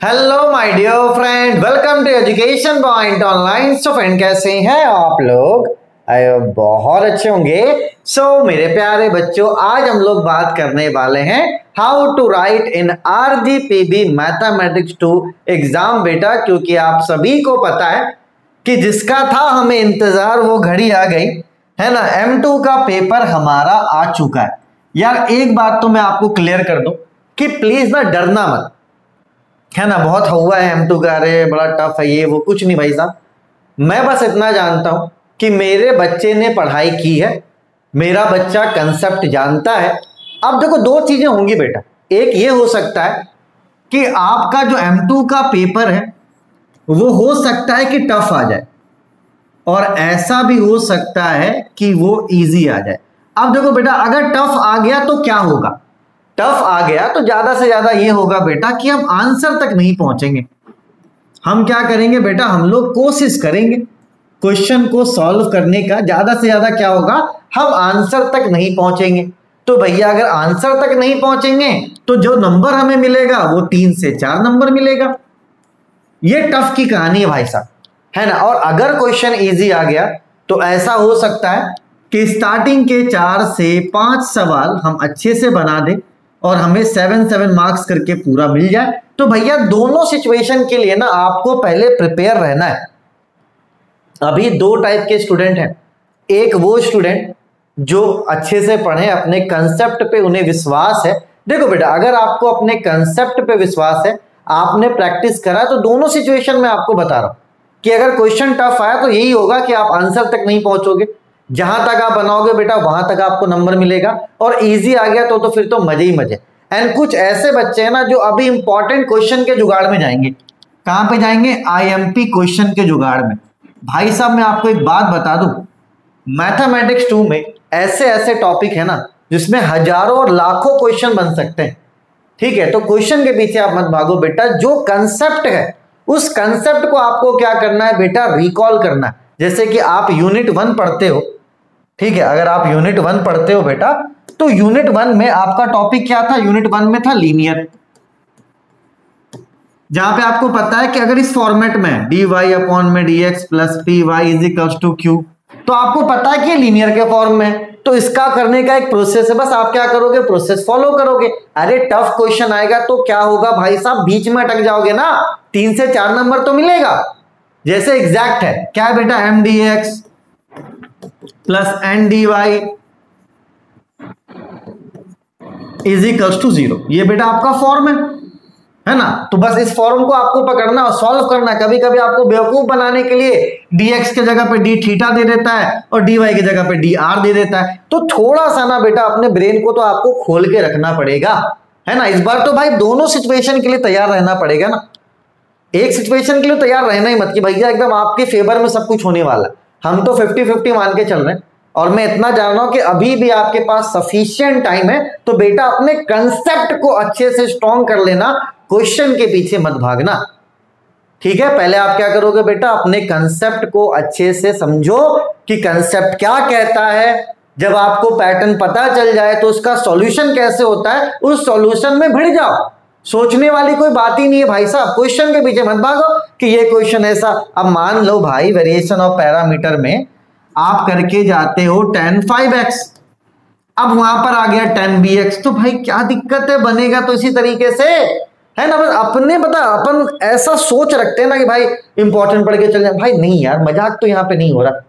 Hello my dear friend, welcome to education point online. So friend, कैसे हैं आप लोग? बहुत अच्छे होंगे। मेरे प्यारे बच्चों, आज हम लोग बात करने वाले हैं how to write in RGPB mathematics 2 exam बेटा, क्योंकि आप सभी को पता है कि जिसका था हमें इंतजार वो घड़ी आ गई है ना। M2 का पेपर हमारा आ चुका है यार। एक बात तो मैं आपको क्लियर कर दूं कि प्लीज ना डरना मत, है ना। बहुत हुआ है M2 का, अरे बड़ा टफ है ये वो, कुछ नहीं भाई साहब। मैं बस इतना जानता हूं कि मेरे बच्चे ने पढ़ाई की है, मेरा बच्चा कंसेप्ट जानता है। अब देखो, दो चीजें होंगी बेटा। एक ये हो सकता है कि आपका जो M2 का पेपर है वो हो सकता है कि टफ आ जाए, और ऐसा भी हो सकता है कि वो इजी आ जाए। अब देखो बेटा, अगर टफ आ गया तो क्या होगा? टफ आ गया तो ज्यादा से ज्यादा ये होगा बेटा कि हम आंसर तक नहीं पहुंचेंगे। हम क्या करेंगे बेटा, हम लोग कोशिश करेंगे क्वेश्चन को सॉल्व करने का। ज्यादा से ज्यादा क्या होगा, हम आंसर तक नहीं पहुंचेंगे। तो भैया अगर आंसर तक नहीं पहुंचेंगे तो जो नंबर हमें मिलेगा वो 3 से 4 नंबर मिलेगा। ये टफ की कहानी है भाई साहब, है ना। और अगर क्वेश्चन इजी आ गया तो ऐसा हो सकता है कि स्टार्टिंग के 4 से 5 सवाल हम अच्छे से बना दें और हमें 7 मार्क्स करके पूरा मिल जाए। तो भैया दोनों सिचुएशन के लिए ना आपको पहले प्रिपेयर रहना है। अभी दो टाइप के स्टूडेंट हैं। एक वो स्टूडेंट जो अच्छे से पढ़े, अपने कंसेप्ट पे उन्हें विश्वास है। देखो बेटा, अगर आपको अपने कंसेप्ट पे विश्वास है, आपने प्रैक्टिस करा, तो दोनों सिचुएशन में आपको बता रहा हूं कि अगर क्वेश्चन टफ आया तो यही होगा कि आप आंसर तक नहीं पहुंचोगे। जहां तक आप बनाओगे बेटा वहां तक आपको नंबर मिलेगा, और इजी आ गया तो फिर तो मजे ही मजे। एंड कुछ ऐसे बच्चे हैं ना जो अभी इंपॉर्टेंट क्वेश्चन के जुगाड़ में जाएंगे। कहां पे जाएंगे? IMP क्वेश्चन के जुगाड़ में। भाई साहब मैं आपको एक बात बता दूं, मैथमेटिक्स 2 में ऐसे ऐसे टॉपिक है ना जिसमें हजारों और लाखों क्वेश्चन बन सकते हैं। ठीक है, तो क्वेश्चन के पीछे आप मत भागो बेटा। जो कंसेप्ट है उस कंसेप्ट को आपको क्या करना है बेटा, रिकॉल करना है। जैसे कि आप यूनिट 1 पढ़ते हो, ठीक है, अगर आप यूनिट 1 पढ़ते हो बेटा, तो यूनिट 1 में आपका टॉपिक क्या था? यूनिट 1 में था लीनियर, जहां पे आपको पता है कि अगर इस फॉर्मेट में dy अपॉन में dx plus py is equals to q, तो आपको पता है कि लीनियर के फॉर्म में। तो इसका करने का एक प्रोसेस है, बस आप क्या करोगे, प्रोसेस फॉलो करोगे। अरे टफ क्वेश्चन आएगा तो क्या होगा भाई साहब, बीच में अटक जाओगे ना, 3 से 4 नंबर तो मिलेगा। जैसे एग्जैक्ट है क्या है बेटा, m dx plus n dy is equals to 0। ये बेटा आपका फॉर्म है ना। तो बस इस फॉर्म को आपको पकड़ना और सॉल्व करना। कभी कभी आपको बेवकूफ बनाने के लिए dx के जगह पे d थीटा दे देता है और dy की जगह पे dr दे देता है। तो थोड़ा सा ना बेटा अपने ब्रेन को तो आपको खोल के रखना पड़ेगा, है ना। इस बार तो भाई दोनों सिचुएशन के लिए तैयार रहना पड़ेगा ना। एक सिचुएशन के लिए तैयार रहना ही मत कि भैया एकदम आपके फेवर में सब कुछ होने वाला। हम तो 50-50 मान के चल रहे हैं, और मैं इतना जान रहा हूं कि अभी भी आपके पास सफिशिएंट टाइम है। तो बेटा अपने कंसेप्ट को अच्छे से स्ट्रॉन्ग कर लेना, क्वेश्चन के पीछे मत भागना। ठीक है, पहले आप क्या करोगे बेटा, अपने कंसेप्ट को अच्छे से समझो कि कंसेप्ट क्या कहता है। जब आपको पैटर्न पता चल जाए तो उसका सॉल्यूशन कैसे होता है, उस सॉल्यूशन में भिड़ जाओ। सोचने वाली कोई बात ही नहीं है भाई साहब, क्वेश्चन के पीछे मत भागो कि ये क्वेश्चन ऐसा। अब मान लो भाई, वेरिएशन ऑफ पैरामीटर में आप करके जाते हो tan 5x, अब वहां पर आ गया tan bx, तो भाई क्या दिक्कत है, बनेगा तो इसी तरीके से, है ना। बस अपने पता अपन ऐसा सोच रखते हैं ना कि भाई इंपॉर्टेंट पढ़ के चल जाए। भाई नहीं यार, मजाक तो यहाँ पे नहीं हो रहा,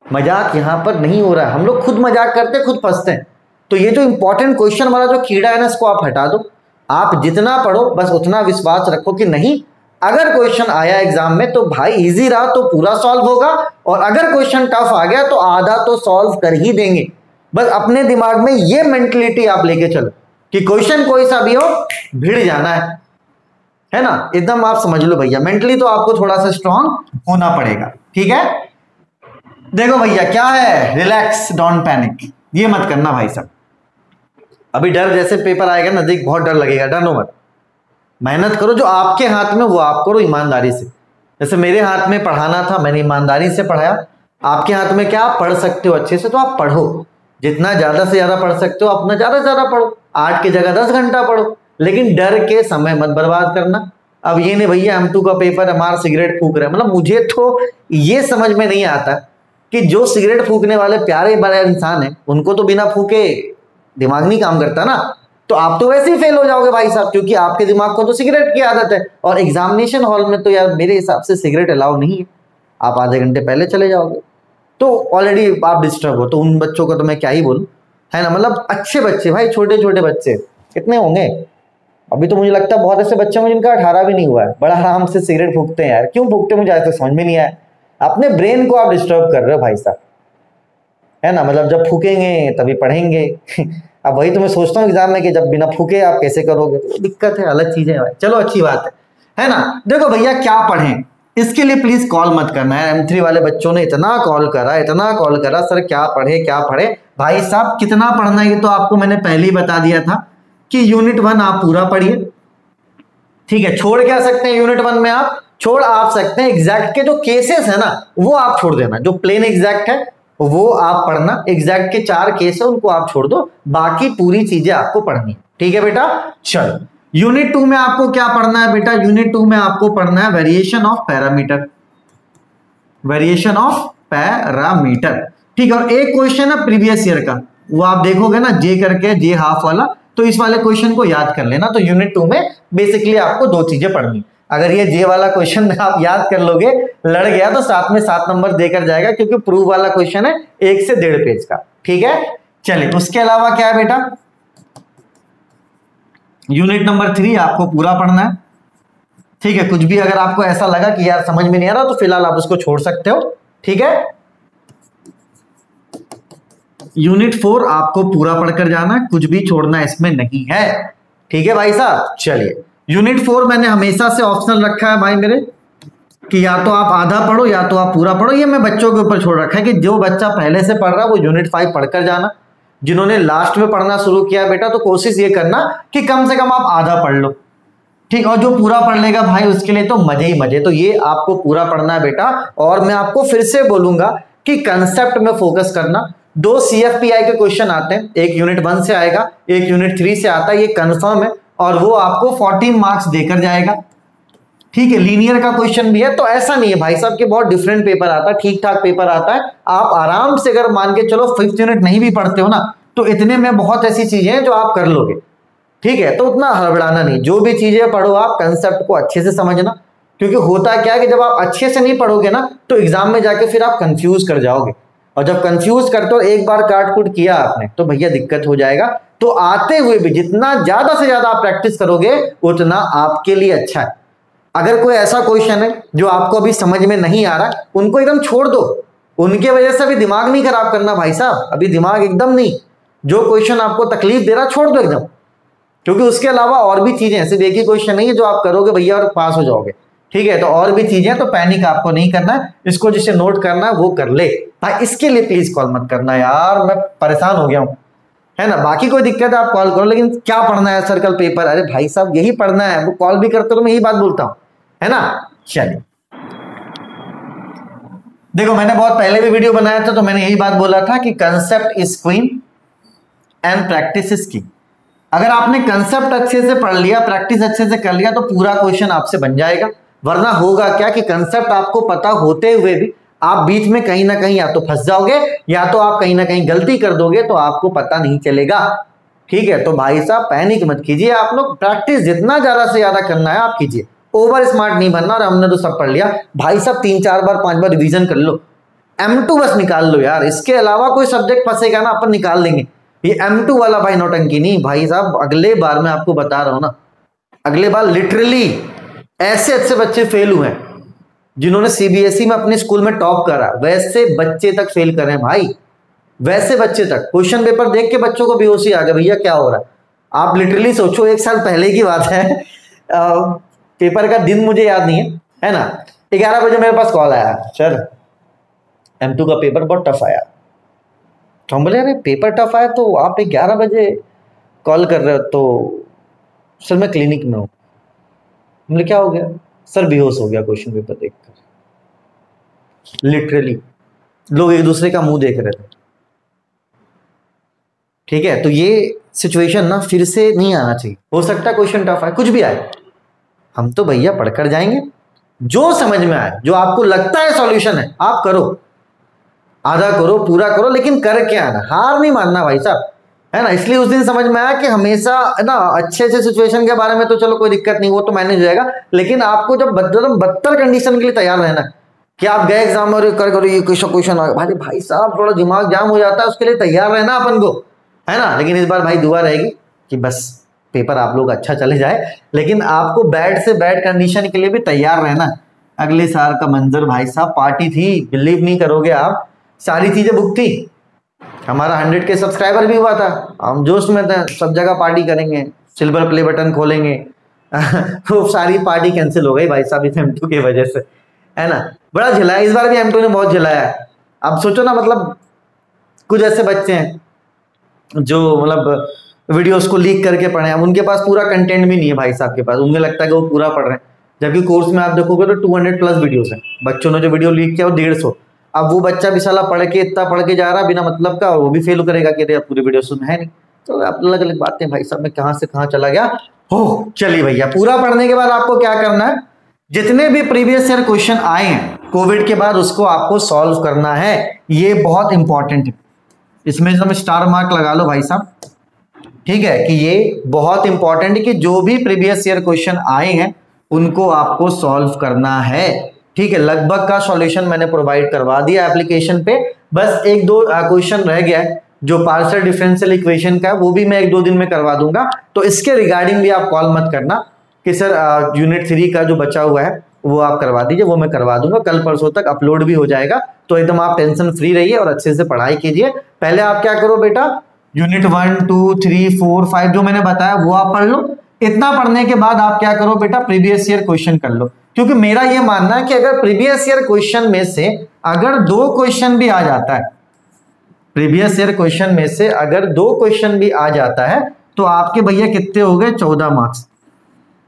मजाक यहाँ पर नहीं हो रहा है। हम लोग खुद मजाक करते खुद फंसते हैं। तो ये जो इंपॉर्टेंट क्वेश्चन वाला जो कीड़ा है ना, इसको आप हटा दो। आप जितना पढ़ो बस उतना विश्वास रखो कि नहीं, अगर क्वेश्चन आया एग्जाम में तो भाई इजी रहा तो पूरा सॉल्व होगा, और अगर क्वेश्चन टफ आ गया तो आधा तो सॉल्व कर ही देंगे। बस अपने दिमाग में ये मेंटलिटी आप लेके चलो कि क्वेश्चन कोई सा भी हो, भिड़ जाना है ना। एकदम आप समझ लो भैया, मेंटली तो आपको थोड़ा सा स्ट्रांग होना पड़ेगा। ठीक है, देखो भैया क्या है, रिलैक्स, डोंट पैनिक, ये मत करना भाई साहब। अभी डर, जैसे पेपर आएगा नजदीक बहुत डर लगेगा, डरो मत, मेहनत करो। जो आपके हाथ में वो आप करो ईमानदारी से। जैसे मेरे हाथ में पढ़ाना था, मैंने ईमानदारी से पढ़ाया। आपके हाथ में क्या, आप पढ़ सकते हो अच्छे से तो आप पढ़ो, जितना ज्यादा से ज्यादा पढ़ सकते हो अपना ज्यादा से ज्यादा पढ़ो, 8 की जगह 10 घंटा पढ़ो, लेकिन डर के समय मत बर्बाद करना। अब ये नहीं भैया M2 का पेपर हमारा सिगरेट फूक रहा है, मतलब मुझे तो ये समझ में नहीं आता कि जो सिगरेट फूकने वाले प्यारे बड़े इंसान हैं उनको तो बिना फूके दिमाग नहीं काम करता ना, तो आप तो वैसे ही फेल हो जाओगे भाई साहब, क्योंकि आपके दिमाग को तो सिगरेट की आदत है। और एग्जामिनेशन हॉल में तो यार मेरे हिसाब से सिगरेट अलाउ नहीं है, आप आधे घंटे पहले चले जाओगे तो ऑलरेडी आप डिस्टर्ब हो। तो उन बच्चों को तो मैं क्या ही बोलूं, है ना। मतलब अच्छे बच्चे भाई, छोटे छोटे बच्चे कितने होंगे, अभी तो मुझे लगता है बहुत ऐसे बच्चे होंगे जिनका 18 भी नहीं हुआ है, बड़ा आराम से सिगरेट फूकते हैं यार। क्यों फूकते मुझे आज तक समझ में नहीं आया। अपने ब्रेन को आप डिस्टर्ब कर रहे हो भाई साहब, है ना। मतलब जब फूकेंगे तभी पढ़ेंगे अब वही तो मैं सोचता हूँ एग्जाम में कि जब बिना फूके आप कैसे करोगे, तो दिक्कत है, अलग चीजें है भाई। चलो अच्छी बात है ना। देखो भैया क्या पढ़ें, इसके लिए प्लीज कॉल मत करना है। M3 वाले बच्चों ने इतना कॉल करा सर क्या पढ़े। भाई साहब कितना पढ़ना है ये तो आपको मैंने पहले ही बता दिया था कि यूनिट 1 आप पूरा पढ़िए, ठीक है। छोड़ क्या सकते हैं यूनिट 1 में, आप छोड़ आप सकते हैं एग्जैक्ट के जो केसेस है ना वो आप छोड़ देना, जो प्लेन एग्जैक्ट है वो आप पढ़ना, एग्जैक्ट के 4 केस है उनको आप छोड़ दो, बाकी पूरी चीजें आपको पढ़नी, ठीक है बेटा। चलो यूनिट 2 में आपको क्या पढ़ना है बेटा, यूनिट 2 में आपको पढ़ना है variation of parameter, variation of parameter, ठीक है। और एक क्वेश्चन है प्रीवियस ईयर का, वो आप देखोगे ना जे करके, जे हाफ वाला, तो इस वाले क्वेश्चन को याद कर लेना। तो यूनिट 2 में बेसिकली आपको 2 चीजें पढ़नी, अगर ये जे वाला क्वेश्चन आप याद कर लोगे, लड़ गया तो साथ में 7 नंबर देकर जाएगा, क्योंकि प्रूफ वाला क्वेश्चन है 1 से 1.5 पेज का, ठीक है। चलिए उसके अलावा क्या है बेटा, यूनिट नंबर 3 आपको पूरा पढ़ना है, ठीक है। कुछ भी अगर आपको ऐसा लगा कि यार समझ में नहीं आ रहा तो फिलहाल आप उसको छोड़ सकते हो, ठीक है। यूनिट 4 आपको पूरा पढ़कर जाना है, कुछ भी छोड़ना इसमें नहीं है, ठीक है भाई साहब। चलिए यूनिट 4 मैंने हमेशा से ऑप्शनल रखा है भाई मेरे, कि या तो आप आधा पढ़ो या तो आप पूरा पढ़ो। ये मैं बच्चों के ऊपर छोड़ रखा है कि जो बच्चा पहले से पढ़ रहा है वो यूनिट 5 पढ़कर जाना, जिन्होंने लास्ट में पढ़ना शुरू किया बेटा तो कोशिश ये करना कि कम से कम आप आधा पढ़ लो, ठीक। और जो पूरा पढ़ लेगा भाई उसके लिए तो मजे ही मजे। तो ये आपको पूरा पढ़ना है बेटा, और मैं आपको फिर से बोलूंगा कि कंसेप्ट में फोकस करना। 2 CFPI के क्वेश्चन आते हैं, एक यूनिट 1 से आएगा, एक यूनिट 3 से आता है, ये कंफर्म है, और वो आपको 14 मार्क्स देकर जाएगा, ठीक है। लीनियर का क्वेश्चन भी है, तो ऐसा नहीं है भाई साहब कि बहुत डिफरेंट पेपर आता है, ठीक ठाक पेपर आता है। आप आराम से अगर मान के चलो 5th यूनिट नहीं भी पढ़ते हो ना, तो इतने में बहुत ऐसी चीजें हैं जो आप कर लोगे, ठीक है। तो उतना हड़बड़ाना नहीं, जो भी चीजें पढ़ो आप कंसेप्ट को अच्छे से समझना, क्योंकि होता क्या है कि जब आप अच्छे से नहीं पढ़ोगे ना तो एग्जाम में जाके फिर आप कंफ्यूज कर जाओगे, और जब कंफ्यूज करते हो एक बार काट कूट किया आपने तो भैया दिक्कत हो जाएगा। तो आते हुए भी जितना ज्यादा से ज्यादा आप प्रैक्टिस करोगे उतना आपके लिए अच्छा है। अगर कोई ऐसा क्वेश्चन है जो आपको अभी समझ में नहीं आ रहा, उनको एकदम छोड़ दो, उनके वजह से अभी दिमाग नहीं खराब करना भाई साहब, अभी दिमाग एकदम नहीं। जो क्वेश्चन आपको तकलीफ दे रहा छोड़ दो एकदम, क्योंकि उसके अलावा और भी चीजें, सिर्फ एक ही क्वेश्चन नहीं है जो आप करोगे भैया और पास हो जाओगे, ठीक है। तो और भी चीजें, तो पैनिक आपको नहीं करना है, इसको जिसे नोट करना है वो कर ले भाई। इसके लिए प्लीज कॉल मत करना यार, मैं परेशान हो गया हूं, है ना। बाकी कोई दिक्कत है आप कॉल करो, लेकिन क्या पढ़ना है सर्कल पेपर, अरे भाई साहब यही पढ़ना है। वो कॉल भी करते तो मैं यही बात बोलता हूं, है ना। चलिए देखो मैंने बहुत पहले भी वीडियो बनाया था, तो मैंने यही बात बोला था कि concept is queen and practice is की। अगर आपने कंसेप्ट अच्छे से पढ़ लिया, प्रैक्टिस अच्छे से कर लिया, तो पूरा क्वेश्चन आपसे बन जाएगा। वरना होगा क्या कि कंसेप्ट आपको पता होते हुए भी आप बीच में कहीं ना कहीं या तो फंस जाओगे, या तो आप कहीं ना कहीं गलती कर दोगे, तो आपको पता नहीं चलेगा, ठीक है। तो भाई साहब पैनिक मत कीजिए, आप लोग प्रैक्टिस जितना ज्यादा से ज्यादा करना है आप कीजिए, ओवर स्मार्ट नहीं बनना। और हमने तो सब पढ़ लिया भाई साहब, 3-4 बार 5 बार रिवीजन कर लो, M2 बस निकाल लो यार, इसके अलावा कोई सब्जेक्ट फंसेगा ना अपन निकाल लेंगे। ये M2 वाला भाई नौटंकी नहीं भाई साहब, अगले बार मैं आपको बता रहा हूं ना, अगले बार लिटरली ऐसे अच्छे बच्चे फेल हुए हैं जिन्होंने CBSE में अपने स्कूल में टॉप करा, वैसे बच्चे तक फेल कर रहे हैं भाई, वैसे बच्चे तक। क्वेश्चन पेपर देख के बच्चों को बेहोशी आ गया, भैया क्या हो रहा है। आप लिटरली सोचो, 1 साल पहले की बात है, पेपर का दिन मुझे याद नहीं है ना। 11 बजे मेरे पास कॉल आया, सर M2 का पेपर बहुत टफ आया। तो हम बोले अरे पेपर टफ आया तो आप 11 बजे कॉल कर रहे हो, तो सर मैं क्लिनिक में हूँ। हमने क्या हो गया, सर बेहोश हो गया क्वेश्चन पेपर देखकर। लिटरली लोग एक दूसरे का मुंह देख रहे थे, ठीक है। तो ये सिचुएशन ना फिर से नहीं आना चाहिए। हो सकता है क्वेश्चन टफ आए, कुछ भी आए, हम तो भैया पढ़कर जाएंगे। जो समझ में आए, जो आपको लगता है सॉल्यूशन है, आप करो, आधा करो, पूरा करो, लेकिन करके आना, हार नहीं मानना भाई साहब, है ना। इसलिए उस दिन समझ में आया कि हमेशा है ना अच्छे से सिचुएशन के बारे में तो चलो कोई दिक्कत नहीं, वो तो मैनेज हो जाएगा, लेकिन आपको जब बदतर कंडीशन के लिए तैयार रहना कि आप गए एग्जाम में करो ये क्वेश्चन भाई साहब थोड़ा दिमाग जाम हो जाता है, उसके लिए तैयार रहना अपन को, है ना। लेकिन इस बार भाई दुआ रहेगी कि बस पेपर आप लोग अच्छा चले जाए, लेकिन आपको बैड से बैड कंडीशन के लिए भी तैयार रहना। अगले साल का मंजर भाई साहब पार्टी थी, बिलीव नहीं करोगे आप, सारी चीजें बुक थी, हमारा 100 के सब्सक्राइबर भी हुआ था, हम जोश में थे, सब जगह पार्टी करेंगे, सिल्वर प्ले बटन खोलेंगे वो सारी पार्टी कैंसिल हो गई भाई साहब इस M2 की वजह से, है ना। बड़ा झिलाया इस बार भी, M2 ने बहुत झिलाया है। अब सोचो ना, मतलब कुछ ऐसे बच्चे हैं जो मतलब वीडियोस को लीक करके पढ़े, अब उनके पास पूरा कंटेंट भी नहीं है भाई साहब के पास, उन्हें लगता है कि वो पूरा पढ़ रहे हैं, जबकि कोर्स में आप देखोगे तो 200+ वीडियोस हैं, बच्चों ने जो वीडियो लीक किया वो 150। अब वो बच्चा भी साला पढ़ के इतना पढ़ के जा रहा बिना मतलब का, वो भी फेल करेगा कि अरे पूरी वीडियो सुन है नहीं। तो अलग अलग बातें भाई साहब, मैं कहाँ से कहाँ चला गया हो। चलिए भैया, पूरा पढ़ने के बाद आपको क्या करना है, जितने भी प्रीवियस ईयर क्वेश्चन आए हैं कोविड के बाद उसको आपको सॉल्व करना है, ये बहुत इंपॉर्टेंट है, इसमें हम स्टार मार्क लगा लो भाई साहब, ठीक है, कि ये बहुत इंपॉर्टेंट है कि जो भी प्रीवियस ईयर क्वेश्चन आए हैं उनको आपको सॉल्व करना है, ठीक है। लगभग का सॉल्यूशन मैंने प्रोवाइड करवा दिया एप्लीकेशन पे, बस 1-2 क्वेश्चन रह गया है जो पार्शियल डिफरेंशियल इक्वेशन का है, वो भी मैं 1-2 दिन में करवा दूंगा। तो इसके रिगार्डिंग भी आप कॉल मत करना कि सर यूनिट 3 का जो बचा हुआ है वो आप करवा दीजिए, वो मैं करवा दूंगा, कल परसों तक अपलोड भी हो जाएगा। तो एकदम आप टेंशन फ्री रहिए और अच्छे से पढ़ाई कीजिए। पहले आप क्या करो बेटा, यूनिट 1, 2, 3, 4, 5 जो मैंने बताया वो आप पढ़ लो। इतना पढ़ने के बाद आप क्या करो बेटा, प्रीवियस ईयर क्वेश्चन कर लो, क्योंकि मेरा ये मानना है कि अगर प्रीवियस ईयर क्वेश्चन में से अगर 2 क्वेश्चन भी आ जाता है, प्रीवियस ईयर क्वेश्चन में से अगर 2 क्वेश्चन भी आ जाता है तो आपके भैया कितने हो गए, 14 मार्क्स,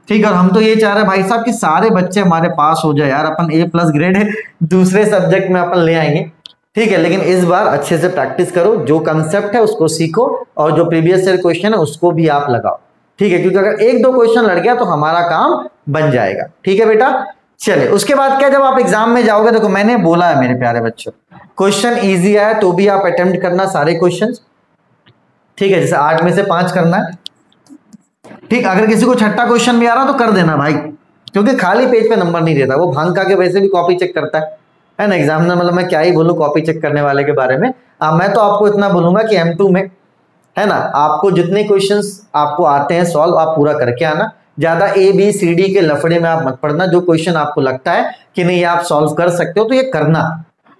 ठीक है। और हम तो ये चाह रहे हैं भाई साहब कि सारे बच्चे हमारे पास हो जाए यार, अपन A+ ग्रेड है दूसरे सब्जेक्ट में अपन ले आएंगे, ठीक है। लेकिन इस बार अच्छे से प्रैक्टिस करो, जो कंसेप्ट है उसको सीखो और जो प्रीवियस ईयर क्वेश्चन है उसको भी आप लगाओ, ठीक है, क्योंकि अगर 1-2 क्वेश्चन लड़ गया तो हमारा काम बन जाएगा, ठीक है बेटा। चलिए उसके बाद क्या, जब आप एग्जाम में जाओगे, देखो मैंने बोला है मेरे प्यारे बच्चों, क्वेश्चन इजी आया तो भी आप अटेम्प्ट करना सारे क्वेश्चन, ठीक है, जैसे 8 में से 5 करना है, ठीक। अगर किसी को छठा क्वेश्चन भी आ रहा तो कर देना भाई, क्योंकि खाली पेज पे नंबर नहीं देता, वो भांग के वैसे भी कॉपी चेक करता है ना एग्जामिनर, मतलब मैं क्या ही बोलूं कॉपी चेक करने वाले के बारे में। मैं तो आपको इतना बोलूंगा कि M2 में, है ना, आपको जितने क्वेश्चंस आपको आते हैं सॉल्व आप पूरा करके आना, ज्यादा ABCD के लफड़े में आप मत पढ़ना, जो क्वेश्चन आपको लगता है कि नहीं आप सॉल्व कर सकते हो तो ये करना,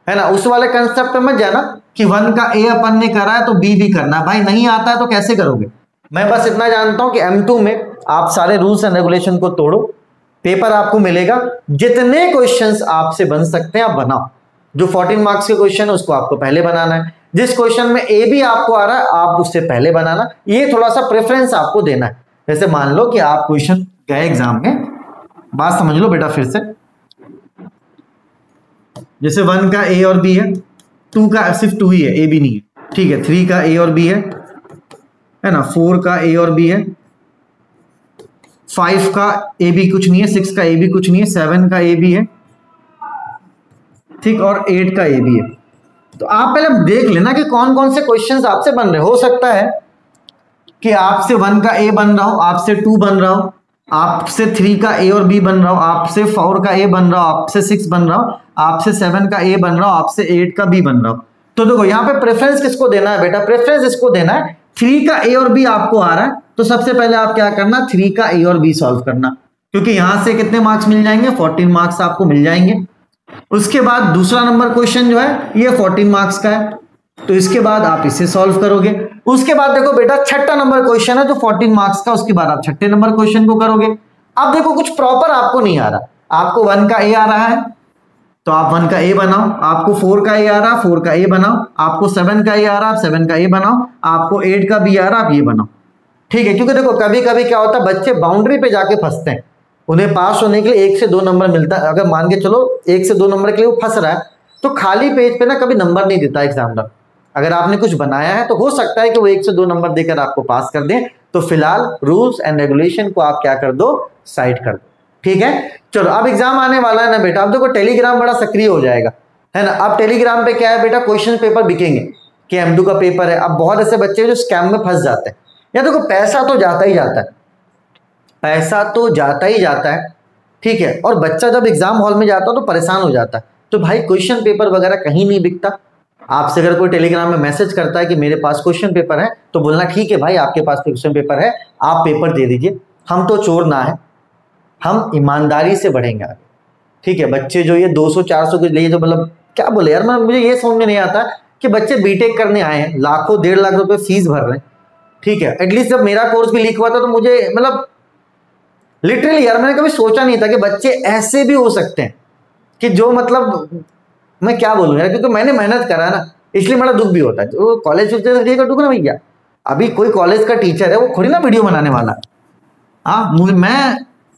है ना, उस वाले कंसेप्ट पे मत जाना कि 1 का A अपन ने करा है तो B भी करना, भाई नहीं आता है तो कैसे करोगे। मैं बस इतना जानता हूं कि M2 में आप सारे रूल्स एंड रेगुलेशन को तोड़ो, पेपर आपको मिलेगा, जितने क्वेश्चंस आपसे बन सकते हैं आप बनाओ, जो 14 मार्क्स के क्वेश्चन है उसको आपको पहले बनाना है, जिस क्वेश्चन में A भी आपको आ रहा है आप उससे पहले बनाना, ये थोड़ा सा प्रेफरेंस आपको देना है। जैसे मान लो कि आप क्वेश्चन गए एग्जाम में, बात समझ लो बेटा फिर से, जैसे 1 का A और B है, 2 का सिर्फ 2 ही है, A भी नहीं है, ठीक है, 3 का A और B है ना, 4 का A और B है, 5 का A भी कुछ नहीं है, 6 का A भी कुछ नहीं है, 7 का A भी है, ठीक, और 8 का A भी है। तो आप पहले देख लेना कि कौन कौन से क्वेश्चंस आपसे बन रहे। हो सकता है कि आपसे 1 का A बन रहा हो, आपसे 2 बन रहा हो, आपसे 3 का A और B बन रहा हो, आपसे 4 का A बन रहा हो, आपसे 6 बन रहा हो, आपसे 7 का A बन रहा हो, आपसे 8 का B बन रहा हो। तो देखो यहाँ पे प्रेफरेंस किसको देना है बेटा, प्रेफरेंस इसको देना है 3 का A और B आपको आ रहा है तो सबसे पहले आप क्या करना, 3 का A और B सॉल्व करना, क्योंकि यहां से कितने मार्क्स मिल जाएंगे, 14 मार्क्स आपको मिल जाएंगे। उसके बाद दूसरा नंबर क्वेश्चन जो है ये 14 मार्क्स का है, तो इसके बाद आप इसे सॉल्व करोगे। उसके बाद देखो बेटा छठा नंबर क्वेश्चन है जो 14 मार्क्स का, उसके बाद आप छठे नंबर क्वेश्चन को करोगे। अब देखो कुछ प्रॉपर आपको नहीं आ रहा, आपको 1 का A आ रहा है तो आप 1 का A बनाओ, आपको 4 का A आ रहा, 4 का A बनाओ, आपको 7 का A आ रहा, 7 का A बनाओ, आपको 8 का B आ रहा, आप ये बनाओ, ठीक है। क्योंकि देखो कभी कभी क्या होता है, बच्चे बाउंड्री पे जाके फंसते हैं, उन्हें पास होने के लिए 1 से 2 नंबर मिलता है, अगर मान के चलो 1 से 2 नंबर के लिए वो फंस रहा है तो खाली पेज पे ना कभी नंबर नहीं देता एग्जामिनर। अगर आपने कुछ बनाया है तो हो सकता है कि वो 1 से 2 नंबर देकर आपको पास कर दें। तो फिलहाल रूल्स एंड रेगुलेशन को आप क्या कर दो, साइड कर दो, ठीक है, चलो अब एग्जाम आने वाला है ना बेटा। अब देखो टेलीग्राम बड़ा सक्रिय हो जाएगा, है ना। अब टेलीग्राम पे क्या है बेटा, क्वेश्चन पेपर बिकेंगे कि M2 का पेपर है। अब बहुत ऐसे बच्चे जो स्कैम में फंस जाते हैं। या देखो पैसा तो जाता ही जाता है, पैसा तो जाता ही जाता है, ठीक है। और बच्चा जब एग्जाम हॉल में जाता है तो परेशान हो जाता है। तो भाई क्वेश्चन पेपर वगैरह कहीं नहीं बिकता। आपसे अगर कोई टेलीग्राम में मैसेज करता है कि मेरे पास क्वेश्चन पेपर है, तो बोलना ठीक है भाई, आपके पास क्वेश्चन पेपर है, आप पेपर दे दीजिए। हम तो चोर ना है, हम ईमानदारी से बढ़ेंगे आगे, ठीक है। बच्चे जो ये 200-400 के लिए जो मतलब क्या बोले यार, मुझे ये समझ में नहीं आता कि बच्चे बीटेक करने आए हैं, लाखों 1.5 लाख रुपए फीस भर रहे हैं, ठीक है। एटलीस्ट जब मेरा कोर्स भी लीक हुआ था तो मुझे मतलब लिटरली यार मैंने कभी सोचा नहीं था कि बच्चे ऐसे भी हो सकते हैं कि जो मतलब मैं क्या बोलूं यार, क्योंकि मैंने मेहनत करा ना, इसलिए बड़ा दुख भी होता है। जो कॉलेज का दुख ना भैया, अभी कोई कॉलेज का टीचर है वो थोड़ी ना वीडियो बनाने वाला। हाँ, मैं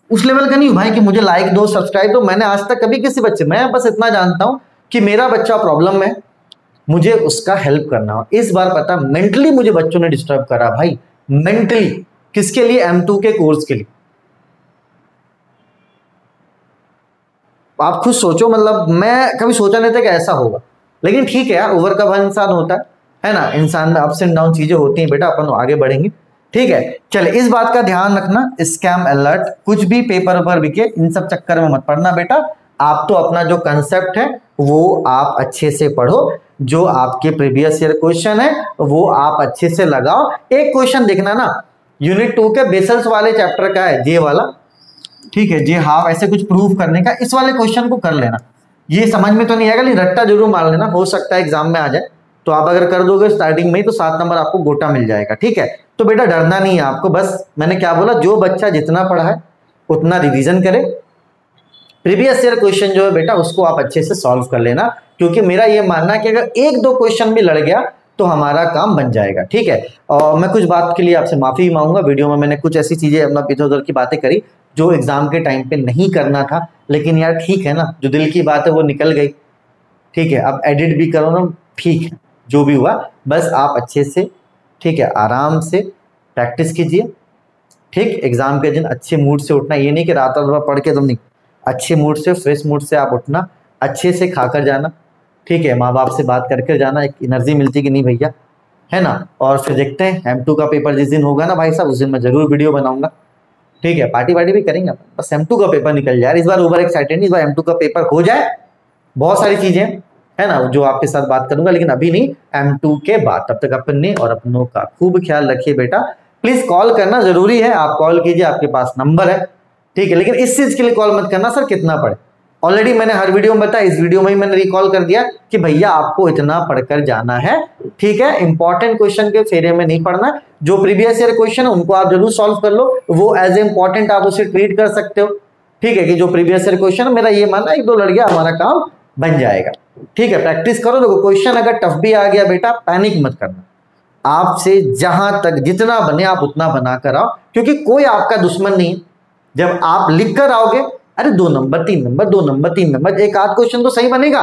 उस लेवल का नहीं हूं भाई कि मुझे लाइक दो, सब्सक्राइब दो। मैंने आज तक कभी किसी बच्चे, मैं बस इतना जानता हूं कि मेरा बच्चा प्रॉब्लम में, मुझे उसका हेल्प करना हो। इस बार पता मेंटली मुझे बच्चों ने डिस्टर्ब करा भाई, मेंटली। किसके लिए? M2 के कोर्स के लिए। आप खुद सोचो, मतलब मैं कभी सोचा नहीं था कि ऐसा होगा, लेकिन ठीक है यार, ओवरकम हर इंसान होता है ना। इंसान में अप्स एंड डाउन चीजें होती हैं बेटा, अपन आगे बढ़ेंगे, ठीक है। चले, इस बात का ध्यान रखना, स्कैम अलर्ट, कुछ भी पेपर पर बिके इन सब चक्कर में मत पड़ना बेटा। आप तो अपना जो कंसेप्ट है वो आप अच्छे से पढ़ो, जो आपके प्रीवियस ईयर क्वेश्चन है वो आप अच्छे से लगाओ। एक क्वेश्चन देखना ना, यूनिट 2 के बेसल्स वाले चैप्टर का है, जे वाला, ठीक है, जे हाफ ऐसे कुछ प्रूव करने का, इस वाले क्वेश्चन को कर लेना। ये समझ में तो नहीं आएगा, लेकिन रट्टा जरूर मार लेना, हो सकता है एग्जाम में आ जाए। तो आप अगर कर दोगे स्टार्टिंग में ही तो 7 नंबर आपको गोटा मिल जाएगा, ठीक है। तो बेटा डरना नहीं है आपको, बस मैंने क्या बोला, जो बच्चा जितना पढ़ा है उतना रिवीजन करे। प्रीवियस ईयर क्वेश्चन जो है बेटा उसको आप अच्छे से सॉल्व कर लेना, क्योंकि मेरा ये मानना है कि अगर 1-2 क्वेश्चन भी लड़ गया तो हमारा काम बन जाएगा, ठीक है। और मैं कुछ बात के लिए आपसे माफी मांगूंगा, वीडियो में मैंने कुछ ऐसी चीजें मतलब इधर उधर की बातें करी जो एग्जाम के टाइम पे नहीं करना था, लेकिन यार ठीक है ना, जो दिल की बात है वो निकल गई, ठीक है। अब एडिट भी करो ना, ठीक है, जो भी हुआ बस आप अच्छे से, ठीक है, आराम से प्रैक्टिस कीजिए, ठीक। एग्जाम के दिन अच्छे मूड से उठना, ये नहीं कि रात रात पढ़ के तुम नहीं, अच्छे मूड से, फ्रेश मूड से आप उठना, अच्छे से खाकर जाना, ठीक है। माँ बाप से बात करके जाना, एक एनर्जी मिलती कि नहीं भैया, है ना। और फिर देखते हैं M2 का पेपर जिस दिन होगा ना भाई साहब, उस दिन मैं जरूर वीडियो बनाऊंगा, ठीक है। पार्टी वार्टी भी करेंगे अपन, बस M2 का पेपर निकल जाए इस बार। ओवर एक्साइटेड नहीं, इस बार M2 का पेपर हो जाए, बहुत सारी चीजें है ना जो आपके साथ बात करूंगा, लेकिन अभी नहीं, M2 के बाद। तब तक अपने और अपनों का खूब ख्याल रखिए बेटा। प्लीज कॉल करना जरूरी है, आप कॉल कीजिए, आपके पास नंबर है, ठीक है। लेकिन इस चीज के लिए कॉल मत करना सर कितना पढ़े, ऑलरेडी मैंने हर वीडियो में बताया, इस वीडियो में ही मैंने रिकॉल कर दिया कि भैया आपको इतना पढ़कर जाना है, ठीक है। इंपॉर्टेंट क्वेश्चन के फेरे में नहीं पढ़ना, जो प्रीवियस ईयर क्वेश्चन है उनको आप जरूर सॉल्व कर लो, वो एज ए इंपॉर्टेंट आप उसे ट्रीट कर सकते हो, ठीक है। कि जो प्रीवियस ईयर क्वेश्चन है, मेरा ये मानना है 1-2 लड़ गया हमारा काम बन जाएगा, ठीक है। प्रैक्टिस करो। देखो क्वेश्चन अगर टफ भी आ गया बेटा, पैनिक मत करना, आपसे जहां तक जितना बने आप उतना बना कर आओ, क्योंकि कोई आपका दुश्मन नहीं है। जब आप लिख कर आओगे, अरे 2 नंबर 3 नंबर 2 नंबर 3 नंबर, एक आध क्वेश्चन तो सही बनेगा,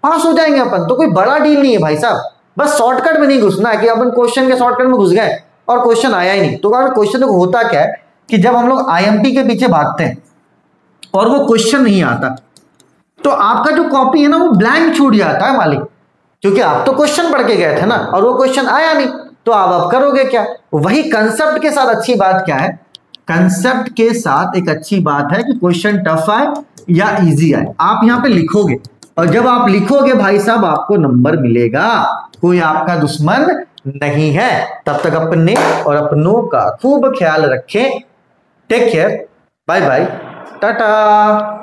पास हो जाएंगे अपन। तो कोई बड़ा डील नहीं है भाई साहब, बस शॉर्टकट में नहीं घुसना है कि अपन क्वेश्चन के शॉर्टकट में घुस गए और क्वेश्चन आया ही नहीं। तो अगर क्वेश्चन को होता क्या है कि जब हम लोग IMP के पीछे भागते हैं और वो क्वेश्चन नहीं आता, तो आपका जो कॉपी है ना वो ब्लैंक छूट जाता है मालिक, क्योंकि आप तो क्वेश्चन पढ़ के गए थे ना और वो क्वेश्चन आया नहीं, तो आप अब करोगे क्या। वही कंसेप्ट के साथ अच्छी बात क्या है, कंसेप्ट के साथ एक अच्छी बात है कि क्वेश्चन टफ आए या इजी आए, आप यहां पे लिखोगे, और जब आप लिखोगे भाई साहब आपको नंबर मिलेगा, कोई आपका दुश्मन नहीं है। तब तक अपने और अपनों का खूब ख्याल रखें, take care, bye bye, Tata.